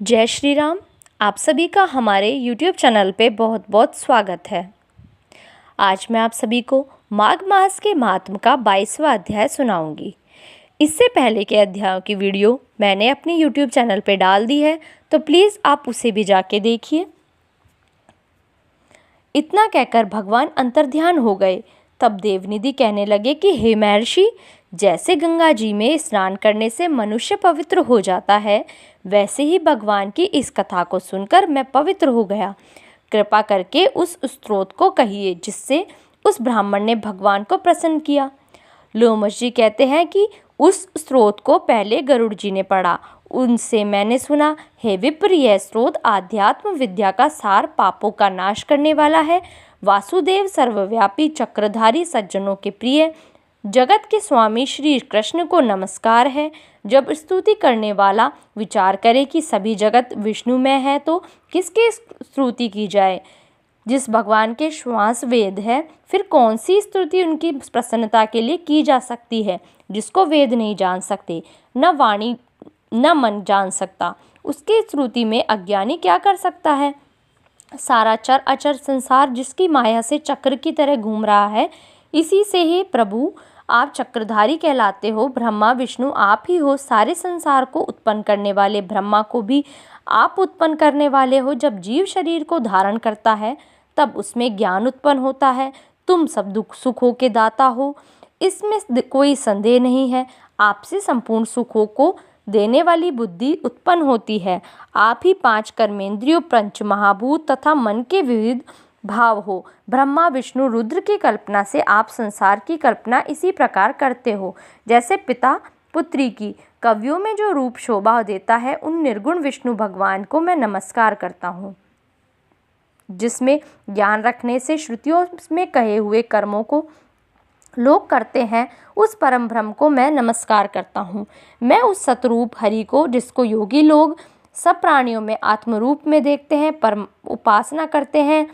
जय श्री राम। आप सभी का हमारे YouTube चैनल पे बहुत बहुत स्वागत है। आज मैं आप सभी को माघ मास के महात्म का 22वां अध्याय सुनाऊंगी। इससे पहले के अध्यायों की वीडियो मैंने अपने YouTube चैनल पे डाल दी है, तो प्लीज़ आप उसे भी जाके देखिए। इतना कहकर भगवान अंतर्ध्यान हो गए। तब देवनिधि कहने लगे कि हे महर्षि, जैसे गंगा जी में स्नान करने से मनुष्य पवित्र हो जाता है, वैसे ही भगवान की इस कथा को सुनकर मैं पवित्र हो गया। कृपा करके उस स्रोत को कहिए जिससे उस ब्राह्मण ने भगवान को प्रसन्न किया। लोमश जी कहते हैं कि उस स्रोत को पहले गरुड़ जी ने पढ़ा। उनसे मैंने सुना, हे विप्र, यह स्रोत आध्यात्म विद्या का सार, पापों का नाश करने वाला है। वासुदेव सर्वव्यापी चक्रधारी सज्जनों के प्रिय जगत के स्वामी श्री कृष्ण को नमस्कार है। जब स्तुति करने वाला विचार करे कि सभी जगत विष्णुमय है, तो किसकी स्तुति की जाए? जिस भगवान के श्वास वेद है, फिर कौन सी स्तुति उनकी प्रसन्नता के लिए की जा सकती है? जिसको वेद नहीं जान सकते, न वाणी न मन जान सकता, उसकी स्तुति में अज्ञानी क्या कर सकता है? सारा चर अचर संसार जिसकी माया से चक्र की तरह घूम रहा है, इसी से ही प्रभु आप चक्रधारी कहलाते हो। ब्रह्मा विष्णु आप ही हो। सारे संसार को उत्पन्न करने वाले ब्रह्मा को भी आप उत्पन्न करने वाले हो। जब जीव शरीर को धारण करता है, तब उसमें ज्ञान उत्पन्न होता है। तुम सब दुख सुखों के दाता हो, इसमें कोई संदेह नहीं है। आपसे संपूर्ण सुखों को देने वाली बुद्धि उत्पन्न होती है। आप ही 5 कर्मेंद्रियों, पंच महाभूत तथा मन के विविध भाव हो। ब्रह्मा विष्णु रुद्र की कल्पना से आप संसार की कल्पना इसी प्रकार करते हो, जैसे पिता पुत्री की। कवियों में जो रूप शोभा देता है, उन निर्गुण विष्णु भगवान को मैं नमस्कार करता हूँ। जिसमें ज्ञान रखने से श्रुतियों में कहे हुए कर्मों को लोग करते हैं, उस परम ब्रह्म को मैं नमस्कार करता हूँ। मैं उस सतरूप हरि को, जिसको योगी लोग सब प्राणियों में आत्मरूप में देखते हैं, परम उपासना करते हैं,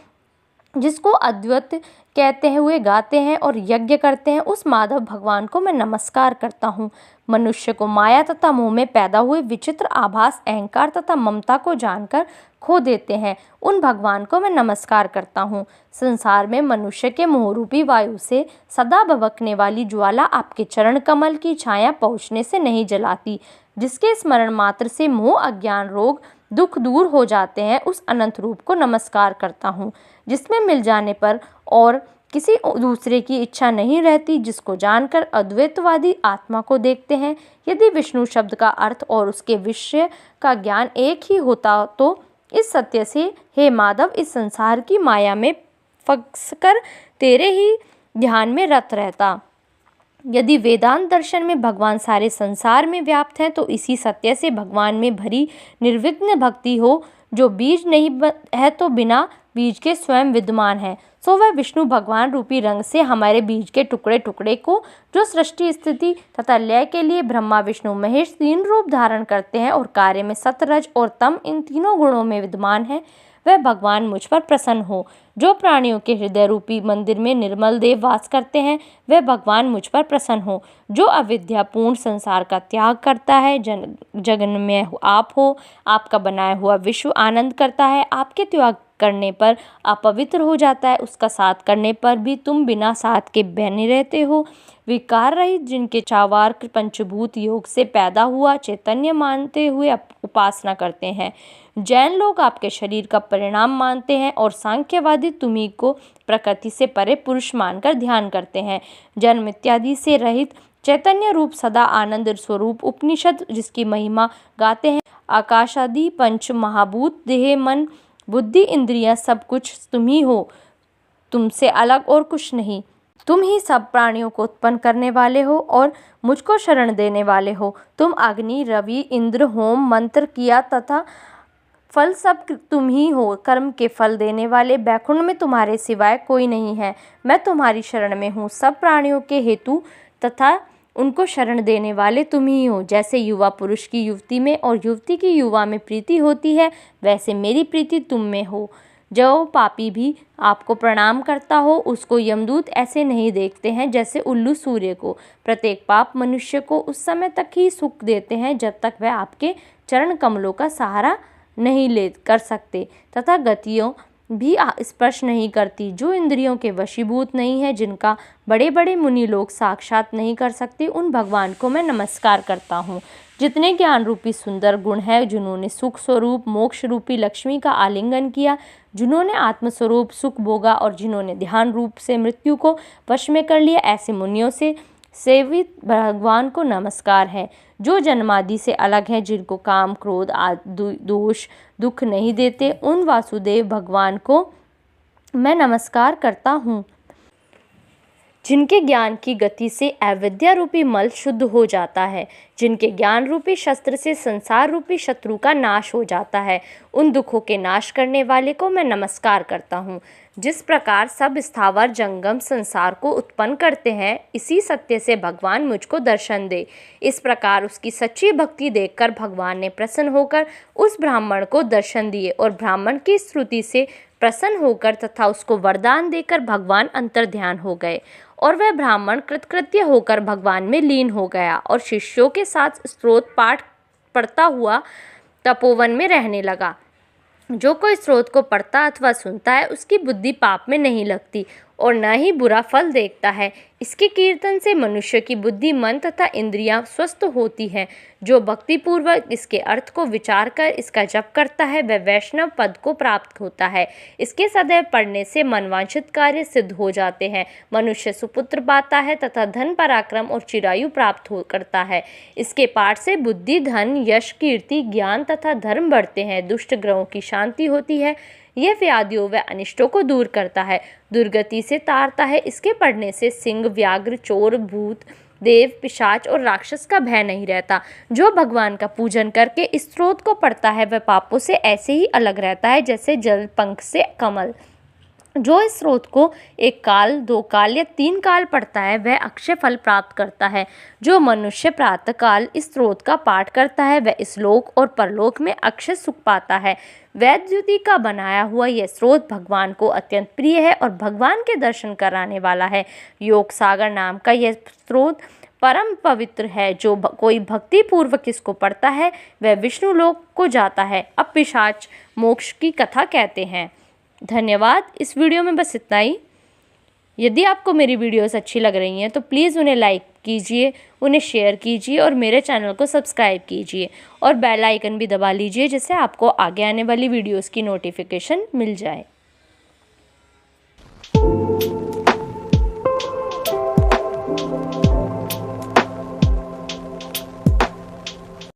जिसको अद्वैत कहते हुए गाते हैं और यज्ञ करते हैं, उस माधव भगवान को मैं नमस्कार करता हूँ। मनुष्य को माया तथा मोह में पैदा हुए विचित्र आभास, अहंकार तथा ममता को जानकर खो देते हैं, उन भगवान को मैं नमस्कार करता हूँ। संसार में मनुष्य के मोहरूपी वायु से सदा भभकने वाली ज्वाला आपके चरण कमल की छाया पहुँचने से नहीं जलाती। जिसके स्मरण मात्र से मोह, अज्ञान, रोग, दुख दूर हो जाते हैं, उस अनंत रूप को नमस्कार करता हूँ। जिसमें मिल जाने पर और किसी दूसरे की इच्छा नहीं रहती, जिसको जानकर अद्वैतवादी आत्मा को देखते हैं। यदि विष्णु शब्द का अर्थ और उसके विषय का ज्ञान एक ही होता, तो इस सत्य से हे माधव, इस संसार की माया में फंसकर तेरे ही ध्यान में रत रहता। यदि वेदांत दर्शन में भगवान सारे संसार में व्याप्त हैं, तो इसी सत्य से भगवान में भरी निर्विघ्न भक्ति हो। जो बीज नहीं है, तो बिना बीज के स्वयं विद्यमान है, सो वह विष्णु भगवान रूपी रंग से हमारे बीज के टुकड़े टुकड़े को, जो सृष्टि स्थिति तथा लय के लिए ब्रह्मा विष्णु महेश 3 रूप धारण करते हैं और कार्य में सत रज और तम इन तीनों गुणों में विद्यमान है, वह भगवान मुझ पर प्रसन्न हो। जो प्राणियों के हृदय रूपी मंदिर में निर्मल देव वास करते हैं, वह भगवान मुझ पर प्रसन्न हो। जो अविद्यापूर्ण संसार का त्याग करता है, जगन में आप हो, आपका बनाया हुआ विश्व आनंद करता है, आपके त्याग करने पर अपवित्र हो जाता है, उसका साथ करने पर भी तुम बिना साथ के बने रहते हो। विकार रहित, जिनके चावार्क पंचभूत योग से पैदा हुआ चैतन्य मानते हुए उपासना करते हैं। जैन लोग आपके शरीर का परिणाम मानते हैं और सांख्यवादी तुम्ही को प्रकृति से परे पुरुष मानकर ध्यान करते हैं। जन्म इत्यादि से रहित चैतन्य रूप सदा आनंद स्वरूप उपनिषद जिसकी महिमा गाते हैं। आकाश आदि पंच महाभूत, देह, मन, बुद्धि, इंद्रियां, सब कुछ तुम ही हो, तुमसे अलग और कुछ नहीं। तुम ही सब प्राणियों को उत्पन्न करने वाले हो और मुझको शरण देने वाले हो। तुम अग्नि, रवि, इंद्र, होम, मंत्र किया तथा फल सब तुम ही हो। कर्म के फल देने वाले बैकुंठ में तुम्हारे सिवाय कोई नहीं है। मैं तुम्हारी शरण में हूँ। सब प्राणियों के हेतु तथा उनको शरण देने वाले तुम ही हो। जैसे युवा पुरुष की युवती में और युवती की युवा में प्रीति होती है, वैसे मेरी प्रीति तुम में हो। जो पापी भी आपको प्रणाम करता हो, उसको यमदूत ऐसे नहीं देखते हैं जैसे उल्लू सूर्य को। प्रत्येक पाप मनुष्य को उस समय तक ही सुख देते हैं जब तक वह आपके चरण कमलों का सहारा नहीं ले कर सकते तथा गतियों भी स्पर्श नहीं करती, जो इंद्रियों के वशीभूत नहीं है, जिनका बड़े बड़े मुनि लोग साक्षात नहीं कर सकते, उन भगवान को मैं नमस्कार करता हूँ। जितने ज्ञान रूपी सुंदर गुण है, जिन्होंने सुख स्वरूप मोक्ष रूपी लक्ष्मी का आलिंगन किया, जिन्होंने आत्मस्वरूप सुख भोगा और जिन्होंने ध्यान रूप से मृत्यु को वश में कर लिया, ऐसे मुनियों से सेवित भगवान को नमस्कार है। जो जन्मादि से अलग हैं, जिनको काम क्रोध आदि दोष दुख नहीं देते, उन वासुदेव भगवान को मैं नमस्कार करता हूँ। जिनके ज्ञान की गति से अविद्या रूपी मल शुद्ध हो जाता है, जिनके ज्ञान रूपी शस्त्र से संसार रूपी शत्रु का नाश हो जाता है, उन दुखों के नाश करने वाले को मैं नमस्कार करता हूँ। जिस प्रकार सब स्थावर जंगम संसार को उत्पन्न करते हैं, इसी सत्य से भगवान मुझको दर्शन दे। इस प्रकार उसकी सच्ची भक्ति देखकर भगवान ने प्रसन्न होकर उस ब्राह्मण को दर्शन दिए और ब्राह्मण की स्तुति से प्रसन्न होकर तथा उसको वरदान देकर भगवान अंतर्ध्यान हो गए और वह ब्राह्मण कृतकृत्य होकर भगवान में लीन हो गया और शिष्यों के साथ स्तोत्र पाठ पढ़ता हुआ तपोवन में रहने लगा। जो कोई स्रोत को पढ़ता अथवा सुनता है, उसकी बुद्धि पाप में नहीं लगती और न ही बुरा फल देखता है। इसके कीर्तन से मनुष्य की बुद्धि, मन तथा इंद्रियां स्वस्थ होती हैं। जो भक्ति पूर्वक इसके अर्थ को विचार कर इसका जप करता है, वह वैष्णव पद को प्राप्त होता है। इसके सदैव पढ़ने से मनवांछित कार्य सिद्ध हो जाते हैं। मनुष्य सुपुत्र पाता है तथा धन पराक्रम और चिरायु प्राप्त करता है। इसके पाठ से बुद्धि, धन, यश, कीर्ति, ज्ञान तथा धर्म बढ़ते हैं। दुष्ट ग्रहों की शांति होती है। यह व्याधियों व अनिष्टों को दूर करता है, दुर्गति से तारता है। इसके पढ़ने से सिंह, व्याघ्र, चोर, भूत, देव, पिशाच और राक्षस का भय नहीं रहता। जो भगवान का पूजन करके इस स्रोत को पढ़ता है, वह पापों से ऐसे ही अलग रहता है जैसे जल पंख से कमल। जो इस स्रोत को 1 काल, 2 काल या 3 काल पढ़ता है, वह अक्षय फल प्राप्त करता है। जो मनुष्य प्रातः काल इस स्रोत का पाठ करता है, वह इस लोक और परलोक में अक्षय सुख पाता है। वैद्युति का बनाया हुआ यह स्रोत भगवान को अत्यंत प्रिय है और भगवान के दर्शन कराने वाला है। योग सागर नाम का यह स्रोत परम पवित्र है। जो कोई भक्ति पूर्वक इसको पढ़ता है, वह विष्णु लोक को जाता है। अब पिशाच मोक्ष की कथा कहते हैं। धन्यवाद। इस वीडियो में बस इतना ही। यदि आपको मेरी वीडियोस अच्छी लग रही हैं तो प्लीज़ उन्हें लाइक कीजिए, उन्हें शेयर कीजिए और मेरे चैनल को सब्सक्राइब कीजिए और बेल आइकन भी दबा लीजिए, जिससे आपको आगे आने वाली वीडियोस की नोटिफिकेशन मिल जाए।